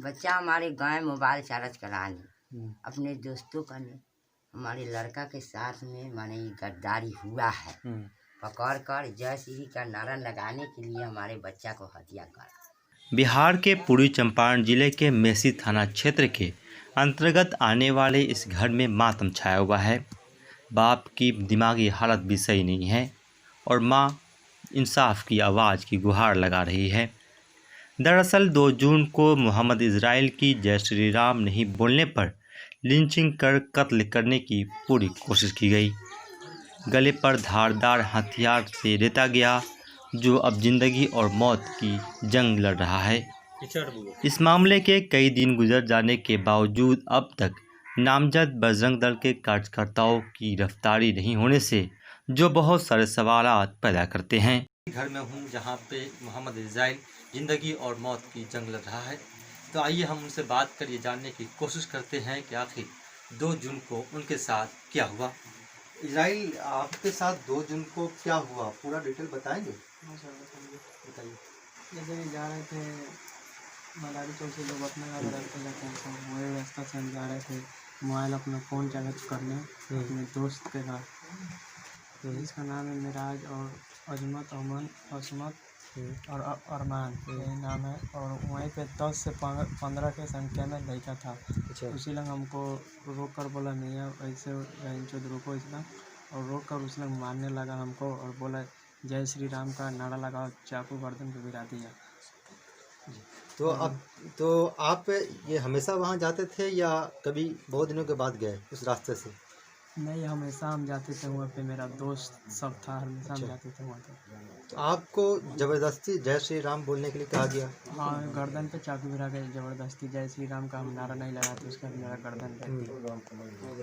बच्चा हमारे गांव मोबाइल चार्ज कराने अपने दोस्तों का ने हमारे लड़का के साथ में माने ये गद्दारी हुआ है। पकड़ कर जय श्री का नारा लगाने के लिए हमारे बच्चा को हत्या कर। बिहार के पूर्वी चंपारण जिले के मेसी थाना क्षेत्र के अंतर्गत आने वाले इस घर में मातम छाया हुआ है। बाप की दिमागी हालत भी सही नहीं है और मां इंसाफ की आवाज़ की गुहार लगा रही है। दरअसल 2 जून को मोहम्मद इजराइल की जय श्री राम नहीं बोलने पर लिंचिंग कर कत्ल करने की पूरी कोशिश की गई। गले पर धारदार हथियार से रेता गया, जो अब जिंदगी और मौत की जंग लड़ रहा है। इस मामले के कई दिन गुजर जाने के बावजूद अब तक नामजद बजरंग दल के कार्यकर्ताओं की गिरफ्तारी नहीं होने से जो बहुत सारे सवालात पैदा करते हैं। घर में हूँ जहाँ पे मोहम्मद इजराइल जिंदगी और मौत की जंग लड़ रहा है, तो आइए हम उनसे बात करिए, जानने की कोशिश करते हैं कि आखिर 2 जून को उनके साथ क्या हुआ। इजराइल, आपके साथ 2 जून को क्या हुआ, पूरा डिटेल बताएंगे? बताइए। जैसे कि जा रहे थे मदारी चौक से लोग अपने घर जाते हैं, वही रास्ता से हम जा रहे थे मोबाइल अपना फ़ोन चार्ज करने अपने दोस्त के घर, जिसका नाम है मिराज और अजमत, अमन, असमत और अरमान ये नाम है। और वहीं पे 10 से 15 के संख्या में लड़का था। उसी लंग हमको रोक कर बोला नहीं है ऐसे रुको इसका, और रोक कर उस लंग मारने लगा हमको और बोला जय श्री राम का नारा लगा, चाकू गर्दन पे गिरा दिया। तो आप ये हमेशा वहाँ जाते थे या कभी बहुत दिनों के बाद गए उस रास्ते से? नहीं, हमेशा हम जाते थे वहाँ पे, मेरा दोस्त सब था, हमेशा हम जाते थे वहाँ पे। तो आपको ज़बरदस्ती जय श्री राम बोलने के लिए कहा गया? हाँ, गर्दन पे चाकू गिरा के ज़बरदस्ती जय श्री राम का हम नारा नहीं लगा तो उसका मेरा गर्दन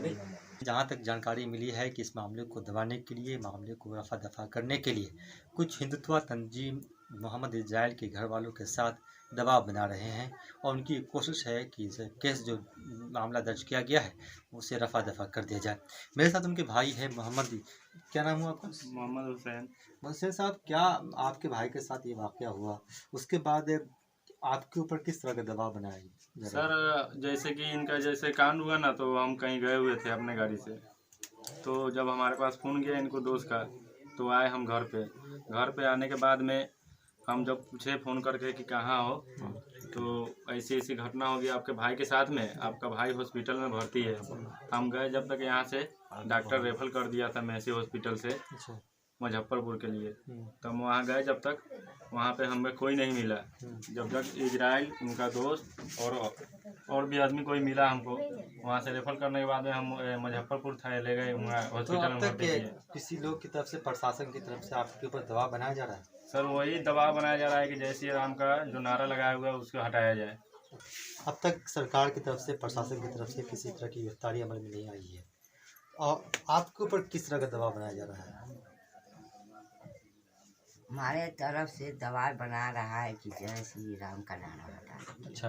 पे। जहाँ तक जानकारी मिली है कि इस मामले को दबाने के लिए, मामले को रफा दफा करने के लिए कुछ हिंदुत्व तंजीम मोहम्मद इजराइल के घर वालों के साथ दबाव बना रहे हैं और उनकी कोशिश है कि इस केस जो मामला दर्ज किया गया है उसे रफा दफा कर दिया जाए। मेरे साथ उनके भाई है मोहम्मद, क्या नाम हुआ आपका? मोहम्मद हुसैन। हुसैन साहब, क्या आपके भाई के साथ ये वाक़या हुआ, उसके बाद आपके ऊपर किस तरह का दबाव बनाया? सर, जैसे कि इनका जैसे कांड हुआ ना, तो हम कहीं गए हुए थे अपने गाड़ी से, तो जब हमारे पास फ़ोन गया इनको दोस्त का, तो आए हम घर पे आने के बाद में हम जब पूछे फ़ोन करके कि कहाँ हो, तो ऐसी ऐसी घटना हो गई आपके भाई के साथ में, आपका भाई हॉस्पिटल में भर्ती है। हम गए, जब तक यहाँ से डॉक्टर रेफर कर दिया था मेसी हॉस्पिटल से मुजफ्फरपुर के लिए, तो हम वहाँ गए, जब तक वहाँ पे हमें कोई नहीं मिला, जब तक इजराइल उनका दोस्त और भी आदमी कोई मिला हमको, वहाँ से रेफर करने के बाद में हम मुजफ्फरपुर था ले गए हॉस्पिटल में भर्ती किए। किसी लोग की तरफ से, प्रशासन की तरफ से आपके ऊपर दबाव बनाया जा रहा है? सर, वही दबाव बनाया जा रहा है कि जय श्री राम का जो नारा लगाया हुआ है उसको हटाया जाए। अब तक सरकार की तरफ से, प्रशासन की तरफ से किसी तरह की गिरफ्तारी अमल में नहीं आई है, और आपके ऊपर किस तरह का दबाव बनाया जा रहा है? हमारे तरफ से दबाव बना रहा है कि जय श्री राम का नारा हटा। अच्छा,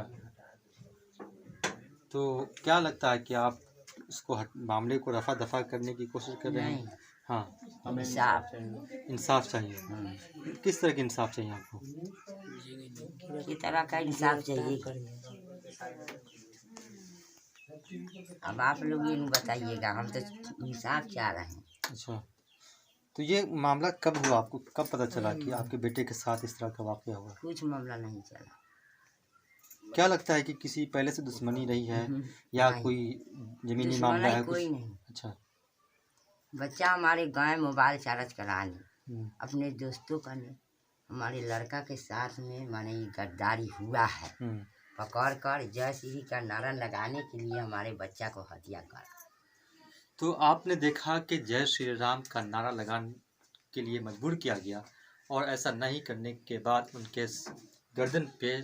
तो क्या लगता है कि आप इसको मामले को रफा दफा करने की कोशिश कर रहे हैं? हाँ, हमें इंसाफ चाहिए। किस तरह का इंसाफ चाहिए आपको? किस तरह का इंसाफ चाहिए? अब आप लोग ये बताइएगा, हम तो इंसाफ चाह रहे हैं। अच्छा, तो ये मामला कब हुआ, आपको कब पता चला कि आपके बेटे के साथ इस तरह का वाक़या हुआ? कुछ मामला नहीं चला। क्या लगता है कि किसी पहले से दुश्मनी रही है या कोई ज़मीनी मामला है? कोई नहीं। अच्छा, बच्चा हमारे गांव मोबाइल चार्ज कराने अपने दोस्तों का ने हमारे लड़का के साथ में माने ये गद्दारी हुआ है। पकड़ कर जय श्री का नारा लगाने के लिए हमारे बच्चा को हत्या कर। तो आपने देखा कि जय श्री राम का नारा लगाने के लिए मजबूर किया गया और ऐसा नहीं करने के बाद उनके गर्दन पे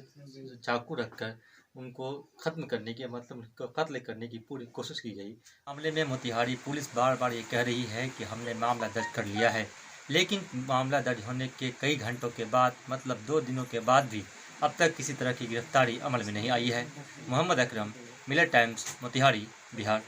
चाकू रखकर उनको ख़त्म करने की, मतलब उनको कत्ल करने की पूरी कोशिश की गई। मामले में मोतिहारी पुलिस बार बार ये कह रही है कि हमने मामला दर्ज कर लिया है, लेकिन मामला दर्ज होने के कई घंटों के बाद, मतलब 2 दिनों के बाद भी अब तक किसी तरह की गिरफ्तारी अमल में नहीं आई है। Mohammad Akram, Miller times, Motihari, Bihar.